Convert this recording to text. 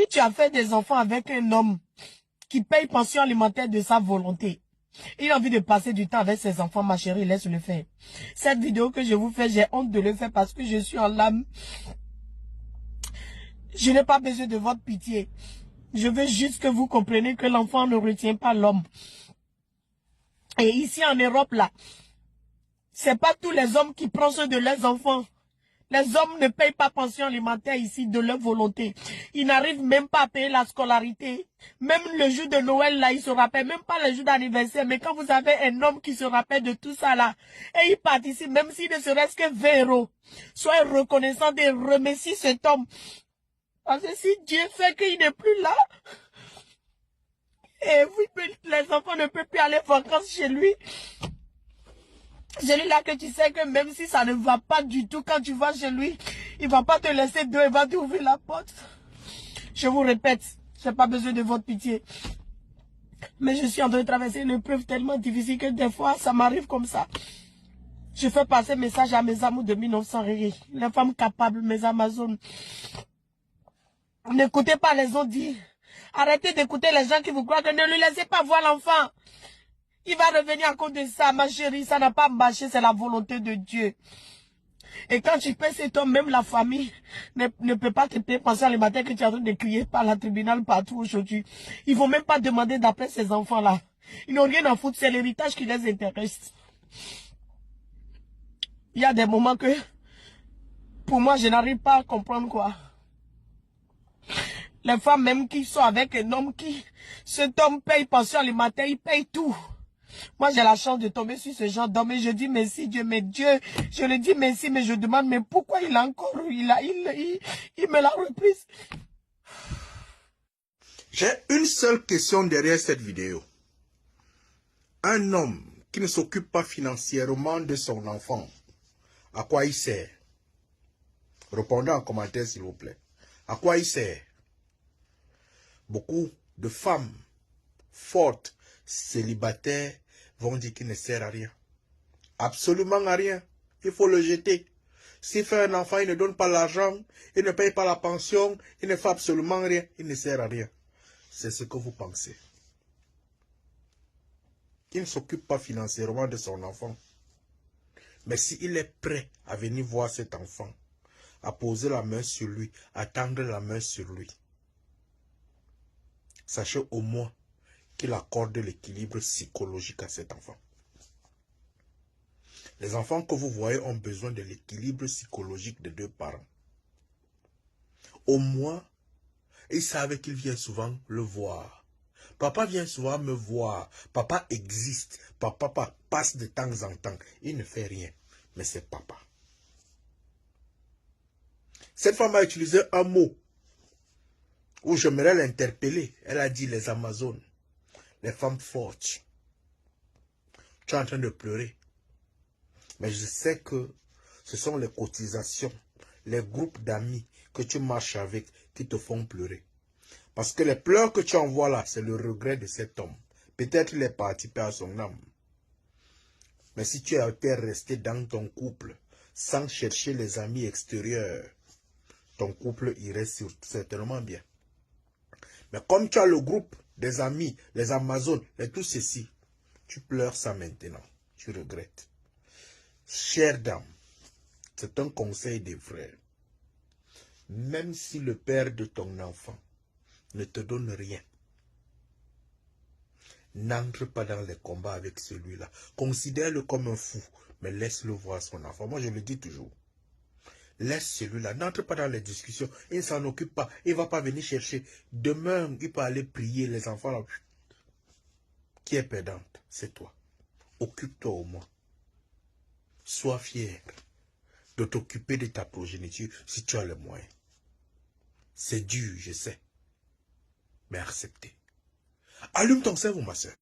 Si tu as fait des enfants avec un homme qui paye pension alimentaire de sa volonté, il a envie de passer du temps avec ses enfants, ma chérie, laisse-le faire. Cette vidéo que je vous fais, j'ai honte de le faire parce que je suis en larmes. Je n'ai pas besoin de votre pitié. Je veux juste que vous compreniez que l'enfant ne retient pas l'homme. Et ici en Europe, là, c'est pas tous les hommes qui prennent soin de leurs enfants. Les hommes ne payent pas pension alimentaire ici de leur volonté. Ils n'arrivent même pas à payer la scolarité. Même le jour de Noël, là, ils se rappellent. Même pas le jour d'anniversaire. Mais quand vous avez un homme qui se rappelle de tout ça, là, et il participe, même s'il ne serait-ce que 20 €, soyez reconnaissant de remercier cet homme. Parce que si Dieu fait qu'il n'est plus là, et oui, les enfants ne peuvent plus aller en vacances chez lui. Celui-là que tu sais que même si ça ne va pas du tout, quand tu vas chez lui, il ne va pas te laisser dehors, il va t'ouvrir la porte. Je vous répète, je n'ai pas besoin de votre pitié. Mais je suis en train de traverser une épreuve tellement difficile que des fois, ça m'arrive comme ça. Je fais passer message à mes amours de 1900 rires. Les femmes capables, mes Amazones. N'écoutez pas les autres dire. Arrêtez d'écouter les gens qui vous croient que ne lui laissez pas voir l'enfant. Il va revenir à cause de ça, ma chérie. Ça n'a pas marché, c'est la volonté de Dieu. Et quand tu paies cet homme, même la famille ne peut pas te payer penser le matin que tu es en train de crier par la tribunal partout aujourd'hui. Ils ne vont même pas demander d'après ces enfants-là. Ils n'ont rien à foutre, c'est l'héritage qui les intéresse. Il y a des moments que, pour moi, je n'arrive pas à comprendre quoi. Les femmes même qui sont avec un homme cet homme paye pension alimentaire, il paye tout. Moi, j'ai la chance de tomber sur ce genre d'homme et je dis merci Dieu, mais Dieu, je le dis merci, mais je demande, mais pourquoi il a encore, il me l'a reprise. J'ai une seule question derrière cette vidéo. Un homme qui ne s'occupe pas financièrement de son enfant, à quoi il sert? Répondez en commentaire s'il vous plaît. À quoi il sert? Beaucoup de femmes fortes, célibataires, vont dire qu'il ne sert à rien. Absolument à rien. Il faut le jeter. S'il fait un enfant, il ne donne pas l'argent, il ne paye pas la pension, il ne fait absolument rien, il ne sert à rien. C'est ce que vous pensez. Il ne s'occupe pas financièrement de son enfant. Mais s'il est prêt à venir voir cet enfant, à poser la main sur lui, à tendre la main sur lui, sachez au moins qu'il accorde l'équilibre psychologique à cet enfant. Les enfants que vous voyez ont besoin de l'équilibre psychologique des deux parents. Au moins, ils savent qu'il vient souvent le voir. Papa vient souvent me voir. Papa existe. Papa passe de temps en temps. Il ne fait rien. Mais c'est papa. Cette femme a utilisé un mot où j'aimerais l'interpeller. Elle a dit les Amazones. Les femmes fortes. Tu es en train de pleurer. Mais je sais que ce sont les cotisations, les groupes d'amis que tu marches avec qui te font pleurer. Parce que les pleurs que tu envoies là, c'est le regret de cet homme. Peut-être il est parti par son âme. Mais si tu étais resté dans ton couple, sans chercher les amis extérieurs, ton couple irait certainement bien. Mais comme tu as le groupe des amis, les Amazones, et tout ceci, tu pleures ça maintenant. Tu regrettes. Chère dame, c'est un conseil des frères. Même si le père de ton enfant ne te donne rien, n'entre pas dans les combats avec celui-là. Considère-le comme un fou, mais laisse-le voir son enfant. Moi, je le dis toujours. Laisse celui-là, n'entre pas dans les discussions. Il ne s'en occupe pas. Il ne va pas venir chercher. Demain, il peut aller prier les enfants. Là. Qui est perdante? C'est toi. Occupe-toi au moins. Sois fier de t'occuper de ta progéniture si tu as les moyens. C'est dur, je sais. Mais acceptez. Allume ton cerveau, ma soeur.